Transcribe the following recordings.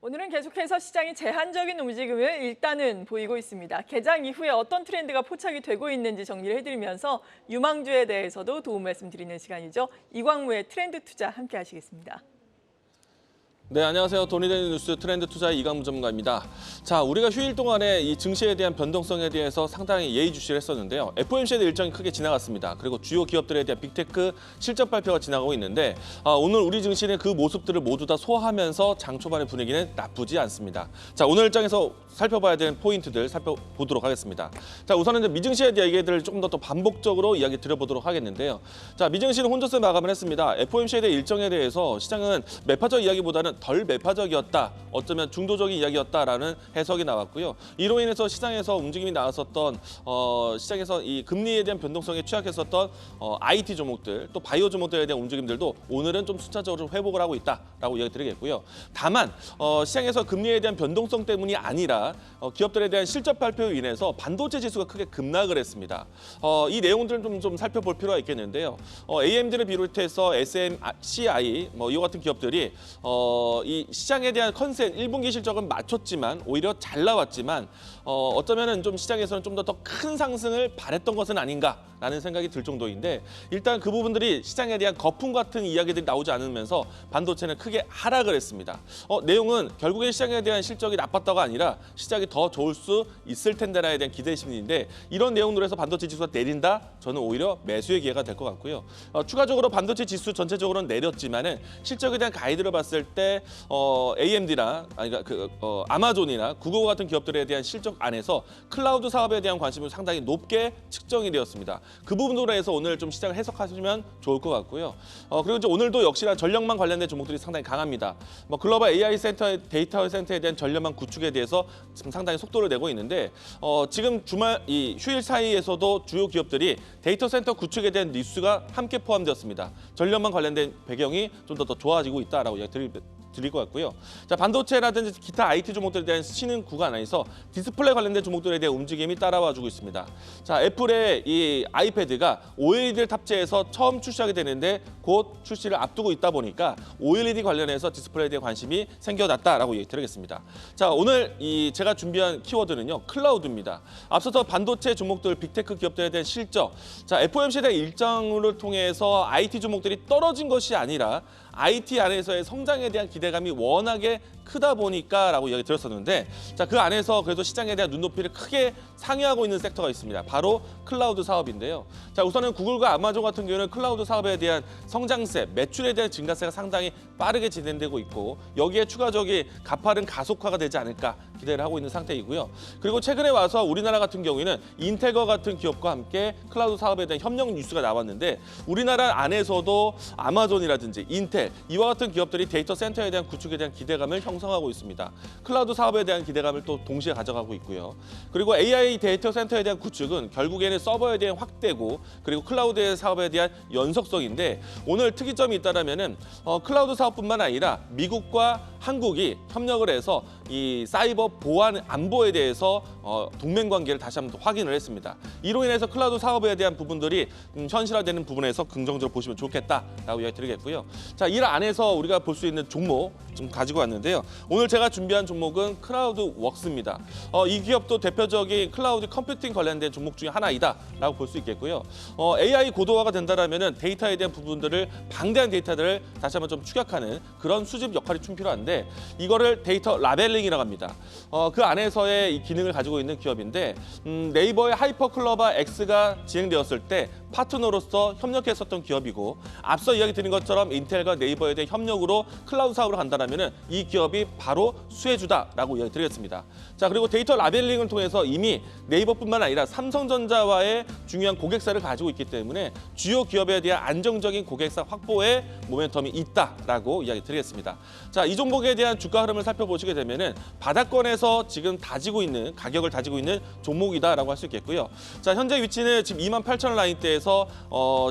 오늘은 계속해서 시장이 제한적인 움직임을 일단은 보이고 있습니다. 개장 이후에 어떤 트렌드가 포착이 되고 있는지 정리를 해드리면서 유망주에 대해서도 도움 말씀드리는 시간이죠. 이광무의 트렌드 투자 함께 하시겠습니다. 네, 안녕하세요. 돈이 되는 뉴스 트렌드 투자의 이광무 전문가입니다. 자, 우리가 휴일 동안에 이 증시에 대한 변동성에 대해서 상당히 예의주시를 했었는데요. FOMC에 대한 일정이 크게 지나갔습니다. 그리고 주요 기업들에 대한 빅테크 실적 발표가 지나가고 있는데 오늘 우리 증시는 그 모습들을 모두 다 소화하면서 장 초반의 분위기는 나쁘지 않습니다. 자, 오늘 일정에서 살펴봐야 되는 포인트들 살펴보도록 하겠습니다. 자, 우선은 이제 미증시에 대한 얘기들을 조금 더 반복적으로 이야기 드려보도록 하겠는데요. 자, 미증시는 혼조세 마감을 했습니다. FOMC에 대한 일정에 대해서 시장은 매파적 이야기보다는 덜 매파적이었다, 어쩌면 중도적인 이야기였다라는 해석이 나왔고요. 이로 인해서 시장에서 움직임이 나왔었던 시장에서 이 금리에 대한 변동성에 취약했었던 IT 종목들, 또 바이오 종목들에 대한 움직임들도 오늘은 좀 순차적으로 회복을 하고 있다라고 이야기 드리겠고요. 다만 시장에서 금리에 대한 변동성 때문이 아니라 기업들에 대한 실적 발표로 인해서 반도체 지수가 크게 급락을 했습니다. 이 내용들을 좀 살펴볼 필요가 있겠는데요. AMD를 비롯해서 SMCI 이와 같은 기업들이 이 시장에 대한 컨센 1분기 실적은 맞췄지만 오히려 잘 나왔지만 어쩌면은 좀 시장에서는 좀 더 큰 상승을 바랬던 것은 아닌가라는 생각이 들 정도인데, 일단 그 부분들이 시장에 대한 거품 같은 이야기들이 나오지 않으면서 반도체는 크게 하락을 했습니다. 내용은 결국엔 시장에 대한 실적이 나빴다가 아니라 시장이 더 좋을 수 있을 텐데라에 대한 기대 심리인데, 이런 내용으로 해서 반도체 지수가 내린다? 저는 오히려 매수의 기회가 될 것 같고요. 추가적으로 반도체 지수 전체적으로는 내렸지만은 실적에 대한 가이드를 봤을 때 AMD나 아마존이나 구글 같은 기업들에 대한 실적 안에서 클라우드 사업에 대한 관심이 상당히 높게 측정이 되었습니다. 그 부분으로 해서 오늘 좀 시장을 해석하시면 좋을 것 같고요. 그리고 이제 오늘도 역시나 전력망 관련된 종목들이 상당히 강합니다. 글로벌 AI 센터, 데이터 센터에 대한 전력망 구축에 대해서 지금 상당히 속도를 내고 있는데, 지금 주말 이 휴일 사이에서도 주요 기업들이 데이터 센터 구축에 대한 뉴스가 함께 포함되었습니다. 전력망 관련된 배경이 좀 더 좋아지고 있다라고 이야기 드릴 것 같고요. 자, 반도체라든지 기타 IT 종목들에 대한 쉬는 구간 안에서 디스플레이 관련된 종목들에 대한 움직임이 따라와주고 있습니다. 자, 애플의 이 아이패드가 OLED를 탑재해서 처음 출시하게 되는데 곧 출시를 앞두고 있다 보니까 OLED 관련해서 디스플레이에 대한 관심이 생겨났다라고 얘기 드리겠습니다. 자, 오늘 제가 준비한 키워드는요, 클라우드입니다. 앞서서 반도체 종목들, 빅테크 기업들에 대한 실적, 자, FOMC에 대한 일정을 통해서 IT 종목들이 떨어진 것이 아니라 IT 안에서의 성장에 대한 기대감이 워낙에 크다 보니까라고 이야기 드렸었는데, 자, 그 안에서 그래도 시장에 대한 눈높이를 크게 상회하고 있는 섹터가 있습니다. 바로 클라우드 사업인데요. 자, 우선은 구글과 아마존 같은 경우는 클라우드 사업에 대한 성장세, 매출에 대한 증가세가 상당히 빠르게 진행되고 있고, 여기에 추가적인 가파른 가속화가 되지 않을까 기대를 하고 있는 상태이고요. 그리고 최근에 와서 우리나라 같은 경우에는 인텔과 같은 기업과 함께 클라우드 사업에 대한 협력 뉴스가 나왔는데, 우리나라 안에서도 아마존이라든지 인텔, 이와 같은 기업들이 데이터 센터에 대한 구축에 대한 기대감을 형성하고 있습니다. 클라우드 사업에 대한 기대감을 또 동시에 가져가고 있고요. 그리고 AI 데이터 센터에 대한 구축은 결국에는 서버에 대한 확대고, 그리고 클라우드 사업에 대한 연속성인데, 오늘 특이점이 있다라면은 클라우드 사업뿐만 아니라 미국과 한국이 협력을 해서 이 사이버 보안 안보에 대해서 동맹 관계를 다시 한번 확인을 했습니다. 이로 인해서 클라우드 사업에 대한 부분들이 현실화되는 부분에서 긍정적으로 보시면 좋겠다라고 이야기 드리겠고요. 자, 이 안에서 우리가 볼 수 있는 종목 좀 가지고 왔는데요. 오늘 제가 준비한 종목은 클라우드 웍스입니다. 이 기업도 대표적인 클라우드 컴퓨팅 관련된 종목 중에 하나이다라고 볼 수 있겠고요. AI 고도화가 된다라면은 데이터에 대한 부분들을, 방대한 데이터들을 다시 한번 좀 축약하는 그런 수집 역할이 좀 필요한데, 이거를 데이터 라벨링이라고 합니다. 그 안에서의 이 기능을 가지고 있는 기업인데, 네이버의 하이퍼클로바 X가 진행되었을 때 파트너로서 협력했었던 기업이고, 앞서 이야기 드린 것처럼 인텔과 네이버에 대한 협력으로 클라우드 사업을 간다라면은 이 기업이 바로 수혜주다라고 이야기 드리겠습니다. 자, 그리고 데이터 라벨링을 통해서 이미 네이버뿐만 아니라 삼성전자와의 중요한 고객사를 가지고 있기 때문에 주요 기업에 대한 안정적인 고객사 확보에 모멘텀이 있다라고 이야기 드리겠습니다. 자, 이 종목에 대한 주가 흐름을 살펴보시게 되면은 바닥권에서 지금 가격을 다지고 있는 종목이다라고 할 수 있겠고요. 자, 현재 위치는 지금 28,000원 라인대에서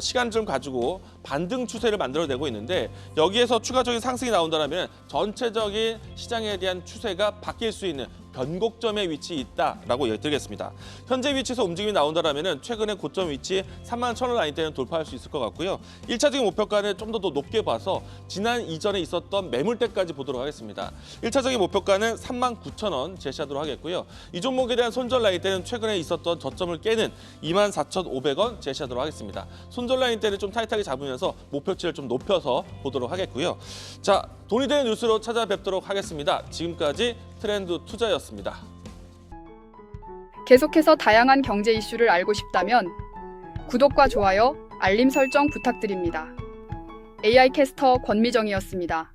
시간 좀 가지고 반등 추세를 만들어내고 있는데, 여기에서 추가적인 상승이 나온다면 전체적인 시장에 대한 추세가 바뀔 수 있는 변곡점에 위치해 있다라고 얘기드리겠습니다. 현재 위치에서 움직임이 나온다라면 최근에 고점 위치 31,000원 라인대는 돌파할 수 있을 것 같고요. 1차적인 목표가는 좀 더 높게 봐서 지난 이전에 있었던 매물대까지 보도록 하겠습니다. 1차적인 목표가는 39,000원 제시하도록 하겠고요. 이 종목에 대한 손절 라인대는 최근에 있었던 저점을 깨는 24,500원 제시하도록 하겠습니다. 손절 라인대를 좀 타이트하게 잡으면서 목표치를 좀 높여서 보도록 하겠고요. 자, 돈이 되는 뉴스로 찾아뵙도록 하겠습니다. 지금까지 트렌드 투자였습니다. 계속해서 다양한 경제 이슈를 알고 싶다면 구독과 좋아요, 알림 설정 부탁드립니다. AI 캐스터 권미정이었습니다.